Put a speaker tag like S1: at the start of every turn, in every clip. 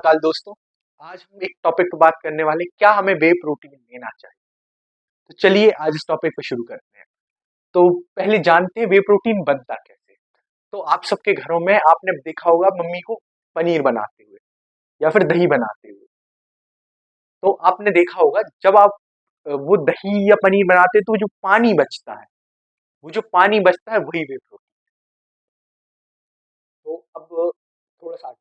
S1: नमस्कार दोस्तों। आज हम एक टॉपिक पर बात करने वाले क्या हमें वे प्रोटीन लेना चाहिए। तो चलिए आज इस टॉपिक पर शुरू करते हैं। तो पहले जानते हैं वे प्रोटीन बनता कैसे है। तो आप सबके घरों में आपने देखा होगा मम्मी को पनीर बनाते हुए या फिर दही बनाते हुए। तो आपने देखा होगा जब आप वो दही या पनीर बनाते हैं तो जो पानी बचता है, वो जो पानी बचता है वही वे प्रोटीन। तो अब थोड़ा सा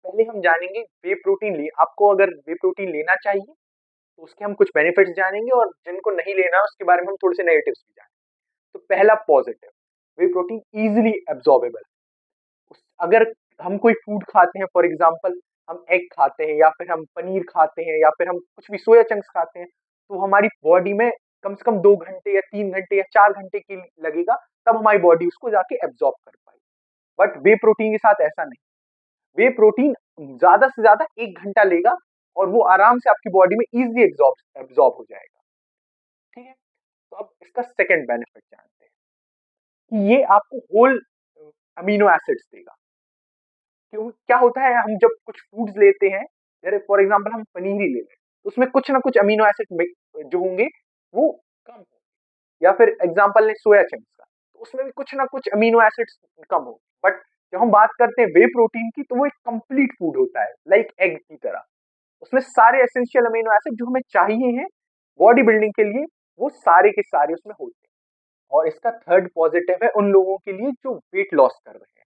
S1: पहले हम जानेंगे वे प्रोटीन ले आपको अगर वे प्रोटीन लेना चाहिए तो उसके हम कुछ बेनिफिट्स जानेंगे और जिनको नहीं लेना उसके बारे में हम थोड़े से नेगेटिव्स भी जानेंगे। तो पहला पॉजिटिव, वे प्रोटीन इजीली एब्जॉर्बेबल। अगर हम कोई फूड खाते हैं, फॉर एग्जांपल हम एग खाते हैं या फिर हम पनीर खाते हैं या फिर हम कुछ भी सोया चंक्स खाते हैं, तो हमारी बॉडी में कम से कम 2 घंटे या 3 घंटे या 4 घंटे की लगेगा, तब हमारी बॉडी उसको जाके एब्जॉर्ब कर पाएगी। बट वे प्रोटीन के साथ ऐसा नहीं। वे प्रोटीन ज्यादा से ज्यादा 1 घंटा लेगा और वो आराम से आपकी बॉडी में इजीली एब्जॉर्ब हो जाएगा। ठीक है। तो अब इसका सेकंड बेनिफिट जानते हैं कि ये आपको होल अमीनो एसिड्स देगा। क्यों क्या होता है, हम जब कुछ फूड्स लेते हैं, जैसे फॉर एग्जांपल हम पनीर ही ले लें, तो उसमें कुछ ना कुछ अमीनो एसिड जो होंगे वो कम होंगे, या फिर एग्जांपल लें सोया चंक्स का, तो उसमें भी कुछ ना कुछ अमीनो एसिड्स कम होंगे। बट जब हम बात करते हैं वे प्रोटीन की, तो वो एक कंप्लीट फूड होता है, लाइक एग की तरह। उसमें सारे एसेंशियल अमीनो एसिड जो हमें चाहिए हैं बॉडी बिल्डिंग के लिए, वो सारे के सारे उसमें होते हैं। और इसका थर्ड पॉजिटिव है उन लोगों के लिए जो वेट लॉस कर रहे हैं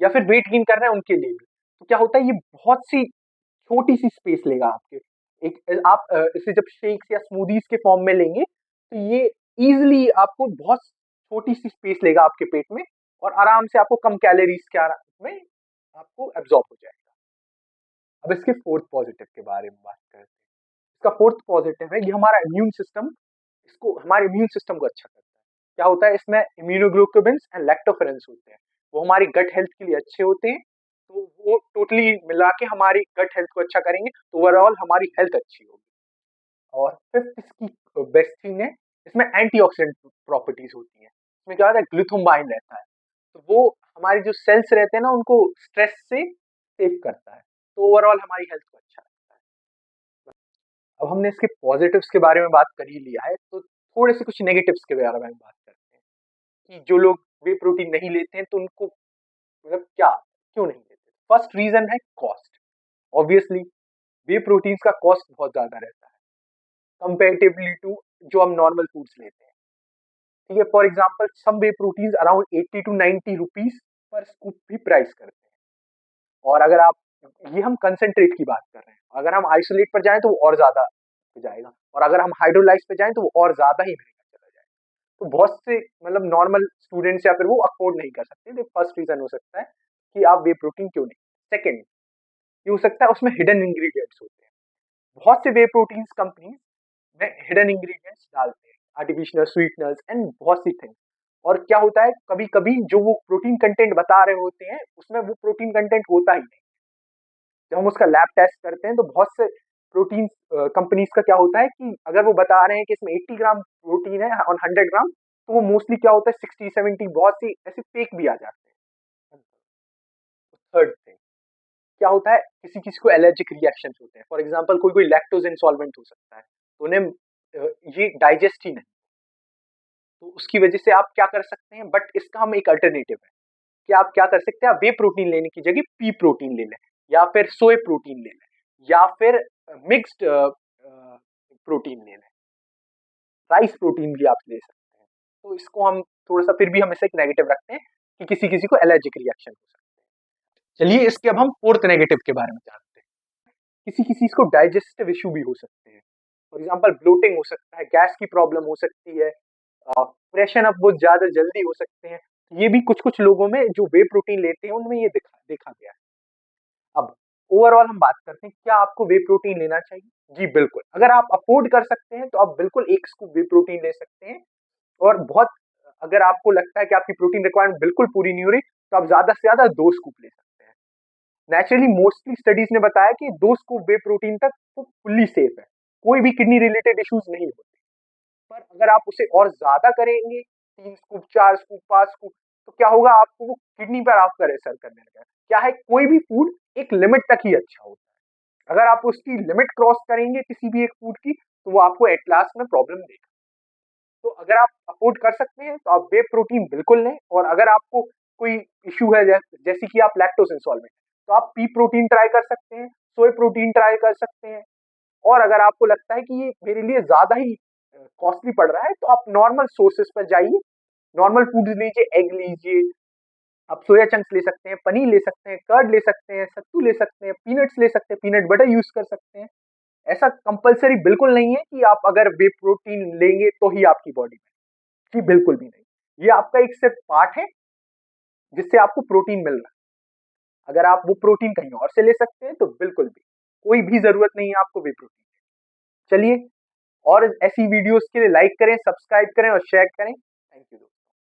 S1: या फिर वेट गेन कर रहे हैं उनके लिए भी। तो क्या होता है, ये बहुत सी छोटी सी स्पेस लेगा आपके। एक आप इसे जब शेक्स या स्मूदीज के फॉर्म में लेंगे तो ये इजिली आपको बहुत छोटी सी स्पेस लेगा आपके पेट में और आराम से आपको कम कैलोरीज के में आपको एब्जॉर्ब हो जाएगा। अब इसके फोर्थ पॉजिटिव के बारे में बात करते हैं। इसका फोर्थ पॉजिटिव है ये हमारा इम्यून सिस्टम, इसको हमारे इम्यून सिस्टम को अच्छा करता है। क्या होता है, इसमें इम्यूनोग्लोबुलिन्स एंड लैक्टोफेरेंस होते हैं, वो हमारी गट हेल्थ के लिए अच्छे होते हैं। तो वो टोटली मिला के हमारी गट हेल्थ को अच्छा करेंगे, तो ओवरऑल हमारी हेल्थ अच्छी होगी। और फिफ्थ इसकी बेस्ट थिंग है, इसमें एंटीऑक्सीडेंट प्रॉपर्टीज होती हैं। इसमें क्या होता है, ग्लूथामाइन रहता है, तो वो हमारे जो सेल्स रहते हैं ना उनको स्ट्रेस से सेव करता है, तो ओवरऑल हमारी हेल्थ को अच्छा रखता है। अब हमने इसके पॉजिटिव्स के बारे में बात कर ही लिया है, तो थोड़े से कुछ नेगेटिव्स के बारे में बात करते हैं कि जो लोग वे प्रोटीन नहीं लेते हैं तो उनको मतलब क्या क्यों नहीं लेते। फर्स्ट रीजन है कॉस्ट। ऑब्वियसली वे प्रोटीन्स का कॉस्ट बहुत ज्यादा रहता है कंपेरेटिवली टू जो हम नॉर्मल फूड्स लेते हैं। ठीक है, for example some whey proteins around 80 to 90 rupees पर स्कूप भी प्राइस करते हैं। और अगर आप, ये हम कंसेंट्रेट की बात कर रहे हैं, अगर हम आइसोलेट पर जाएं तो वो और ज्यादा हो जाएगा, और अगर हम हाइड्रोलाइज पे जाएं तो वो और ज्यादा ही महंगा चला जाएगा। तो बहुत से मतलब नॉर्मल स्टूडेंट्स या फिर वो अफोर्ड नहीं कर सकते। तो फर्स्ट रीजन हो सकता है कि आप वे प्रोटीन क्यों नहीं। सेकेंड, ये हो सकता है उसमें हिडन इंग्रेडिएंट्स होते हैं। बहुत से वे प्रोटीन्स कंपनीज में हिडन इंग्रेडिएंट्स डालते हैं, आर्टिफिशियल स्वीटनर्स एंड बहुत सी थिंग्स। और क्या होता है, कभी कभी जो वो प्रोटीन कंटेंट बता रहे होते हैं उसमें वो प्रोटीन कंटेंट होता ही नहीं। जब हम उसका लैब टेस्ट करते हैं तो बहुत से प्रोटीन कंपनीज का क्या होता है कि अगर वो बता रहे हैं कि इसमें 80 ग्राम प्रोटीन है ऑन 100 ग्राम, तो वो मोस्टली क्या होता है 60-70 बहुत सी ऐसे फेक भी आ जाते हैं। थर्ड थिंग क्या होता है, किसी किसी को एलर्जिक रिएक्शन होते हैं। फॉर एग्जाम्पल कोई कोई लैक्टोज इंसॉल्वेंट हो सकता है, तो उन्हें ये डाइजेस्ट ही नहीं, तो उसकी वजह से आप क्या कर सकते हैं, बट इसका हम एक अल्टरनेटिव है कि आप क्या कर सकते हैं, आप वे प्रोटीन लेने की जगह पी प्रोटीन ले लें या फिर सोए प्रोटीन ले लें या फिर मिक्स्ड प्रोटीन ले लें, राइस प्रोटीन भी आप ले सकते हैं। तो इसको हम थोड़ा सा फिर भी हम इसे एक नेगेटिव रखते हैं कि किसी किसी को एलर्जिक रिएक्शन हो सकता है। चलिए इसके अब हम फोर्थ नेगेटिव के बारे में जानते हैं। किसी किसी को डाइजेस्टिव इश्यू भी हो सकते हैं। फॉर एग्जाम्पल ब्लोटिंग हो सकता है, गैस की प्रॉब्लम हो सकती है, प्रेशर अप बहुत ज्यादा जल्दी हो सकते हैं। ये भी कुछ कुछ लोगों में जो वे प्रोटीन लेते हैं उनमें ये देखा गया है। अब ओवरऑल हम बात करते हैं क्या आपको वे प्रोटीन लेना चाहिए। जी बिल्कुल, अगर आप अफोर्ड कर सकते हैं तो आप बिल्कुल एक स्कूप वे प्रोटीन ले सकते हैं। और बहुत, अगर आपको लगता है कि आपकी प्रोटीन रिक्वायरमेंट बिल्कुल पूरी नहीं हो रही, तो आप ज्यादा से ज्यादा 2 स्कूप ले सकते हैं। नेचुरली मोस्टली स्टडीज ने बताया कि 2 स्कूप वे प्रोटीन तक वो फुल्ली सेफ है, कोई भी किडनी रिलेटेड इश्यूज नहीं होते। पर अगर आप उसे और ज्यादा करेंगे, 3 स्कूप 4 स्कूप 5 स्कूप, तो क्या होगा, आपको वो किडनी पर आपका असर करने लगेगा। क्या है, कोई भी फूड एक लिमिट तक ही अच्छा होता है, अगर आप उसकी लिमिट क्रॉस करेंगे किसी भी एक फूड की, तो वो आपको एट लास्ट में प्रॉब्लम देगा। तो अगर आप अफोर्ड कर सकते हैं तो आप वे प्रोटीन बिल्कुल लें, और अगर आपको कोई इश्यू है जैसे कि आप लैक्टोज इंटॉलरेंट, तो आप पी प्रोटीन ट्राई कर सकते हैं, सोय प्रोटीन ट्राई कर सकते हैं। और अगर आपको लगता है कि ये मेरे लिए ज्यादा ही कॉस्टली पड़ रहा है, तो आप नॉर्मल सोर्सेज पर जाइए, नॉर्मल फूड्स लीजिए, एग लीजिए, आप सोया चंक्स ले सकते हैं, पनीर ले सकते हैं, कर्ड ले सकते हैं, सत्तू ले सकते हैं, पीनट्स ले सकते हैं, पीनट बटर यूज कर सकते हैं। ऐसा कंपलसरी बिल्कुल नहीं है कि आप अगर वे प्रोटीन लेंगे तो ही आपकी बॉडी में, जी बिल्कुल भी नहीं। ये आपका एक सिर्फ पार्ट है जिससे आपको प्रोटीन मिल रहा है। अगर आप वो प्रोटीन कहीं और से ले सकते हैं तो बिल्कुल भी कोई भी जरूरत नहीं है आपको वे प्रोटीन। चलिए, और ऐसी वीडियोस के लिए लाइक करें, सब्सक्राइब करें और शेयर करें।